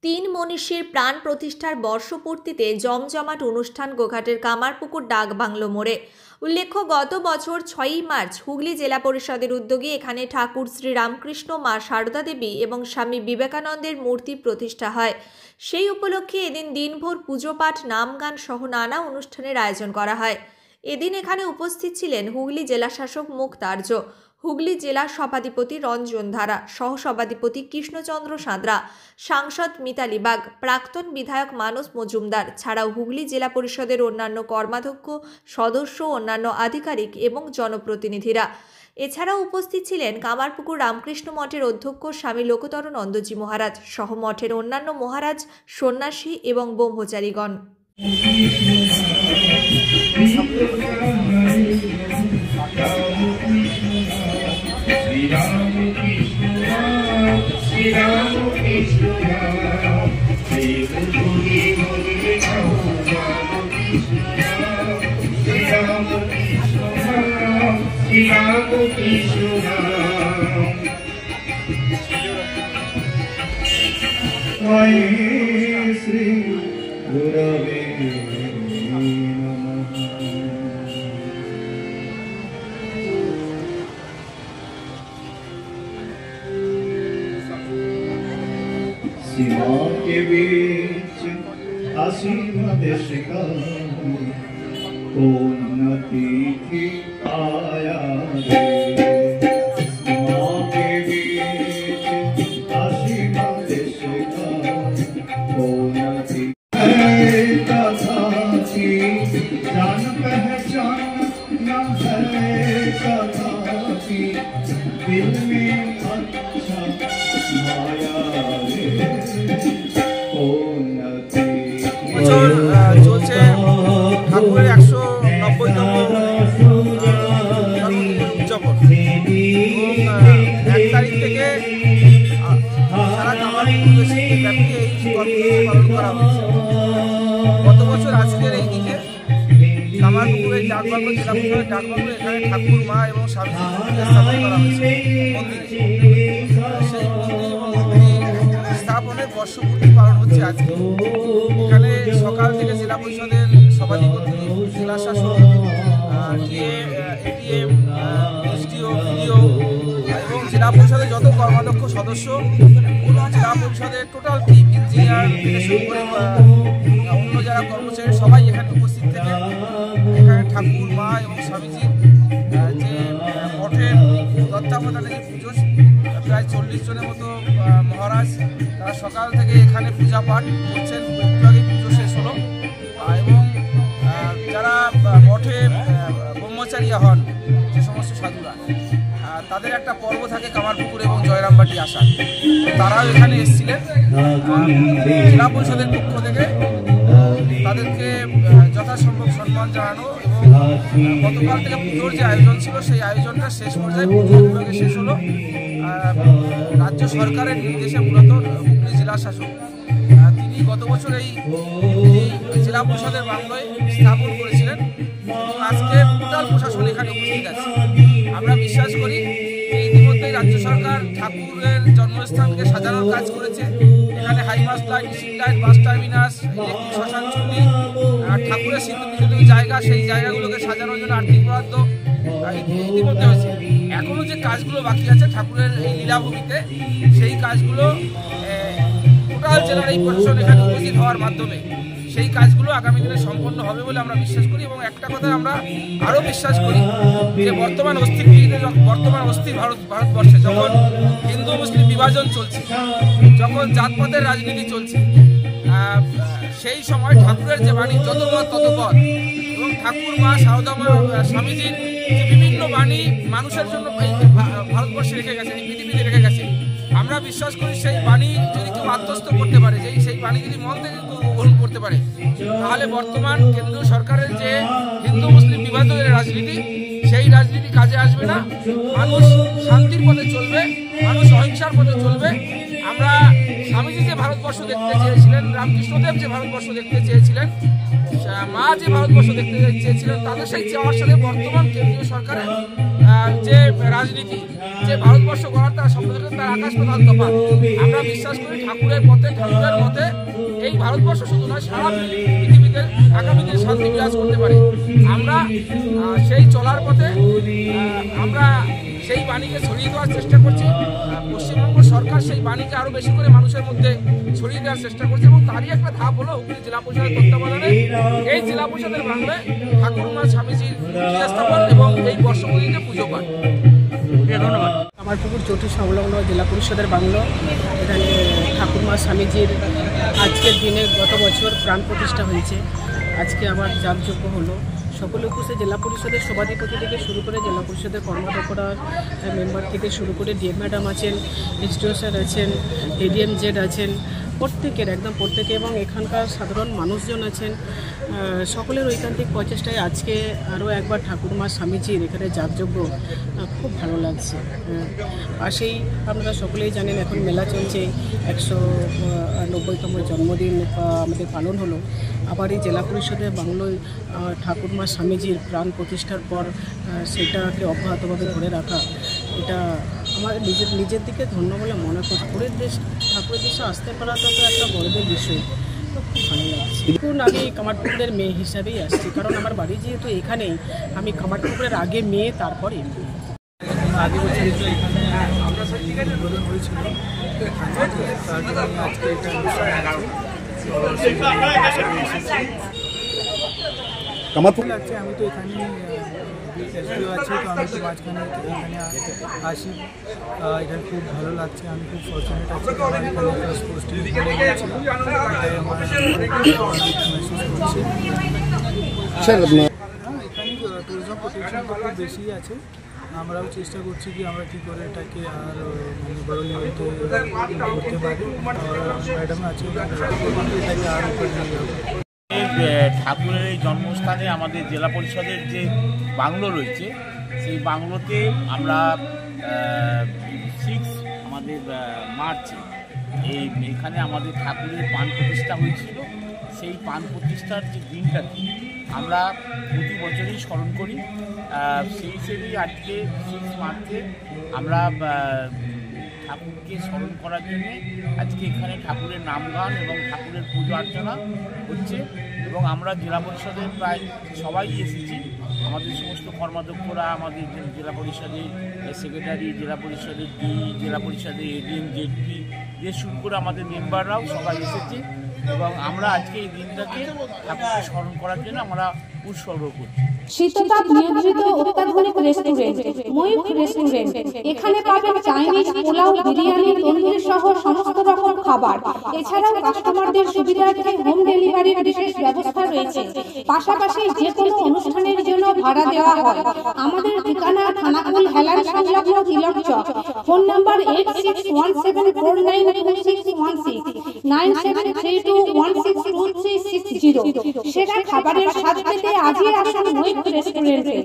তিন মনীষীর প্রাণ প্রতিষ্ঠার বর্ষপূর্তিতে জমজমাট অনুষ্ঠান গোঘাটের কামারপুকুর ডাক বাংলো মোড়ে। উল্লেখ্য, গত বছর 6ই মার্চ হুগলি জেলা পরিষদের উদ্যোগে এখানে ঠাকুর শ্রী রামকৃষ্ণ, মা সারদা দেবী এবং স্বামী বিবেকানন্দের মূর্তি প্রতিষ্ঠা হয়। সেই উপলক্ষে এদিন দিনভর পুজো পাঠ, নাম গান সহ নানা অনুষ্ঠানের আয়োজন করা হয়। এদিন এখানে উপস্থিত ছিলেন হুগলি জেলা শাসক মুক্তার্য, হুগলি জেলা সভাধিপতি রঞ্জন ধারা, সহসভাধিপতি কৃষ্ণচন্দ্র সাঁতরা, সাংসদ মিতালি বাগ, প্রাক্তন বিধায়ক মানস মজুমদার ছাড়াও হুগলি জেলা পরিষদের অন্যান্য কর্মাধ্যক্ষ, সদস্য, অন্যান্য আধিকারিক এবং জনপ্রতিনিধিরা। এছাড়াও উপস্থিত ছিলেন কামারপুকুর রামকৃষ্ণ মঠের অধ্যক্ষ স্বামী লোকতরনন্দজি মহারাজ সহ মঠের অন্যান্য মহারাজ, সন্ন্যাসী এবং ব্রহ্মচারীগণ। श्री गुरवे नमः। सीमा के बीच असीम देश का कौन अतिथि आया रे। सीमा के बीच असीम देश का कौन अतिथि कथाची जान पहचान न है कथाची दिल में अच्छा माया रे कौन চলছে ঠাকুরের 190তম উদযাপন এবং 1 তারিখ থেকে সারা কামারপুকুরে ব্যাপী এই কর্মসূচি পালন করা হচ্ছে। গত বছর আজকের এই দিনে কামারপুকুরের ডাকবাংলো জেলা পরিষদের ডাকবাংলো এখানে ঠাকুর, মা এবং স্বামী স্থাপন করা হয়েছে মন্দিরে। সেই মন্দির এবং মন্দির স্থাপনের বর্ষপূর্তি পালন হচ্ছে আজকে। এখানে সকাল থেকে জেলা পরিষদের সভাধিপতি, জেলা শাসক, এডিএম, এসডিও, ভিডিও এবং জেলা পরিষদের যত কর্মাধ্যক্ষ, সদস্য এবং জেলা পরিষদের টোটাল টিম, ইঞ্জিনিয়ার থেকে শুরু করে অন্য যারা কর্মচারী সবাই এখানে উপস্থিত থেকে এখানে ঠাকুর, মা এবং স্বামীজির যে মঠের তত্ত্বাবধানে যে পুজো, প্রায় 40 জনের মতো মহারাজ তারা সকাল থেকে এখানে পূজা পাঠ করছেন। একটু আগে পুজো শেষ হলো এবং যারা মঠে ব্রহ্মচারীরা হন, যে সমস্ত সাধুরা, তাদের একটা পর্ব থাকে কামারপুকুর এবং জয়রামবাটি আসার, তারাও এখানে এসেছিলেন। জেলা পরিষদের পক্ষ থেকে তাদেরকে যথাসম্ভব সম্মান জানানো এবং গতকাল থেকে পুজোর যে আয়োজন ছিল সেই আয়োজনটা শেষ পর্যায়ে পুজোর বিভাগে শেষ হলো। রাজ্য সরকারের নির্দেশে মূলত হুগলি জেলা শাসক তিনি গত বছর এই জেলা পরিষদের বাংলায় স্থাপন করেছিলেন। আজকে টোটাল প্রশাসন এখানে উপস্থিত আছে। আমরা বিশ্বাস করি যে ইতিমধ্যেই রাজ্য সরকার ঠাকুরের জন্মস্থানকে সাজানোর কাজ করেছে। এখানে high mast light, street light, bus terminus, electric শ্মশান চুল্লি, ঠাকুরের স্মৃতি জায়গা, সেই জায়গাগুলোকে সাজানোর জন্য আর্থিক বরাদ্দ ইতিমধ্যে হয়েছে। এখনও যে কাজগুলো বাকি আছে ঠাকুরের এই লীলাভূমিতে, সেই কাজগুলো টোটাল জেলার এই প্রশাসন এখানে উপস্থিত হওয়ার মাধ্যমে সেই কাজগুলো আগামী দিনে সম্পন্ন হবে বলে আমরা বিশ্বাস করি। এবং একটা কথা আমরা আরও বিশ্বাস করি যে বর্তমান অস্থির ভারতবর্ষে যখন হিন্দু মুসলিম বিভাজন চলছে, যখন জাতপাতের রাজনীতি চলছে, সেই সময় ঠাকুরের যে বাণী যত পথ তত পথ এবং ঠাকুর, মা সারদা, স্বামীজির যে বিভিন্ন বাণী মানুষের জন্য ভারতবর্ষে রেখে গেছে, এই পৃথিবীতে রেখে গেছে, আমরা বিশ্বাস করি সেই বাণী যদি কেউ আত্মস্থ করতে পারে, সেই বাণী যদি মন থেকে গ্রহণ করতে পারে, তাহলে বর্তমান কেন্দ্রীয় সরকারের যে হিন্দু মুসলিম বিভাজনের রাজনীতি, সেই রাজনীতি কাজে আসবে না। মানুষ শান্তির পথে চলবে, মানুষ অহিংসার পথে চলবে। আমরা স্বামীজি যে ভারতবর্ষ দেখতে চেয়েছিলেন, রামকৃষ্ণদেব যে ভারতবর্ষ দেখতে চেয়েছিলেন, মা যে ভারতবর্ষ দেখতে চেয়েছিলেন, তাদের সেই চাওয়ার সাথে বর্তমান কেন্দ্রীয় সরকারের যে রাজনীতি, যে ভারতবর্ষ গড়ার তার সম্পর্কে তার আকাশ পাতাল তফাৎ। আমরা বিশ্বাস করি ঠাকুরের পথে, ঠাকুরের মতে এই ভারতবর্ষ শুধু নয়, সারা পৃথিবীতে আগামী দিনে শান্তি বিরাজ করতে পারে। আমরা সেই চলার পথে আমরা সেই বাণীকে ছড়িয়ে দেওয়ার চেষ্টা করছি। পশ্চিমবঙ্গ সরকার সেই বাণীকে আরও বেশি করে মানুষের মধ্যে ছড়িয়ে দেওয়ার চেষ্টা করছে, এবং তারই একটা ধাপ হলো হুগলি জেলা পরিষদের তত্ত্বাবধানে এই জেলা পরিষদের বাংলায় ঠাকুরমা স্বামীজির স্থাপন এবং এই বর্ষপূর্তিতে পুজো পাঠ। ধন্যবাদ। কামারপুকুর চটি সংলগ্ন জেলা পরিষদের বাংলো, এখানে ঠাকুরমা স্বামীজির আজকের দিনে গত বছর প্রাণ প্রতিষ্ঠা হয়েছে। আজকে আবার যাগযজ্ঞ হলো। সকলে উপস্থিত জেলা পরিষদের সভাধিপতি থেকে শুরু করে জেলা পরিষদের কর্মাধ্যক্ষরা, মেম্বার থেকে শুরু করে ডিএম ম্যাডাম আছেন, এসডিও স্যার আছেন, এডিএম জেড আছেন, প্রত্যেকের একদম প্রত্যেকে, এবং এখানকার সাধারণ মানুষজন আছেন। সকলের ঐকান্তিক প্রচেষ্টায় আজকে আরও একবার ঠাকুরমা স্বামীজির এখানে যাগযজ্ঞ খুব ভালো লাগছে। পাশেই আপনারা সকলেই জানেন এখন মেলা চলছে, 190তম জন্মদিন আমাদের পালন হলো। আবার এই জেলা পরিষদের বাংলোয় ঠাকুরমা স্বামীজির প্রাণ প্রতিষ্ঠার পর সেটাকে অব্যাহতভাবে ধরে রাখা, এটা আমার নিজের দিকে ধন্য বলে মনে করি। ঠাকুরের দেশে আসতে পারাটা তো একটা গর্বের বিষয়, তো খুব ভালো লাগছে। দেখুন, আমি কামারপুকুরের মেয়ে হিসাবেই আসছি, কারণ আমার বাড়ি যেহেতু এখানেই, আমি কামারপুকুরের আগে মেয়ে, তারপর এমপি। আগে বছর এখানে উদ্বোধন হয়েছিল, আজকে এটা লাগছে। আমি তো এখানে এসডিও আছে, তো আমি তো মাঝখানে এখানে আসি, এখানে খুব ভালো লাগছে। আমি খুব ফর্চুনেট আছি, আমার এখানে ফার্স্ট পোস্টিং এখানে ট্যুরিজম প্রোটেকশন তো খুব বেশি আছে। আমরাও চেষ্টা করছি কি আমরা কী করে এটাকে আর বড় লেভেলে করতে পারি। ম্যাডাম আছে, এটাকে আর উপরে নিয়ে যাবো। ঠাকুরের এই জন্মস্থানে আমাদের জেলা পরিষদের যে বাংলো রয়েছে, সেই বাংলোতে আমরা 6 আমাদের মার্চে এখানে আমাদের ঠাকুরের প্রাণ প্রতিষ্ঠা হয়েছিল। সেই প্রাণ প্রতিষ্ঠার যে দিনটাকে আমরা প্রতি বছরই স্মরণ করি। সেই হিসেবেই আজকে 6 মার্চে আমরা ঠাকুরকে স্মরণ করার জন্যে আজকে এখানে ঠাকুরের নামগান এবং ঠাকুরের পুজো অর্চনা হচ্ছে, এবং আমরা জেলা পরিষদের প্রায় সবাই এসেছি। আমাদের সমস্ত কর্মাধ্যক্ষরা, আমাদের জেলা পরিষদের সেক্রেটারি, জেলা পরিষদের ডি, জেলা পরিষদের এডিএম জেডপি দিয়ে শুরু করে আমাদের মেম্বাররাও সবাই এসেছে, এবং আমরা আজকে এই দিনটাকে ঠাকুরকে স্মরণ করার জন্য আমরা উৎসর্গ করছি। শীততাপ নিয়ন্ত্রিত অত্যাধুনিক রেস্টুরেন্ট ময়ূখ রেস্টুরেন্ট। এখানে পাবেন চাইনিজ, পোলাও, বিরিয়ানি, তন্দুরি সহ সমস্ত রকম খাবার। এছাড়াও কাস্টমারদের সুবিধার্থে হোম ডেলিভারির বিশেষ ব্যবস্থা রয়েছে। পাশাপাশি যে কোনো অনুষ্ঠানের জন্য ভাড়া দেওয়া হয়। আমাদের ঠিকানা খানাকুল হেলান সংলগ্ন তিলক চক। Phone number 8617492616 9732162360। সেরা খাবারের স্বাদ পেতে আজই আসুন ময়ূখ রেস্টুরেন্টে।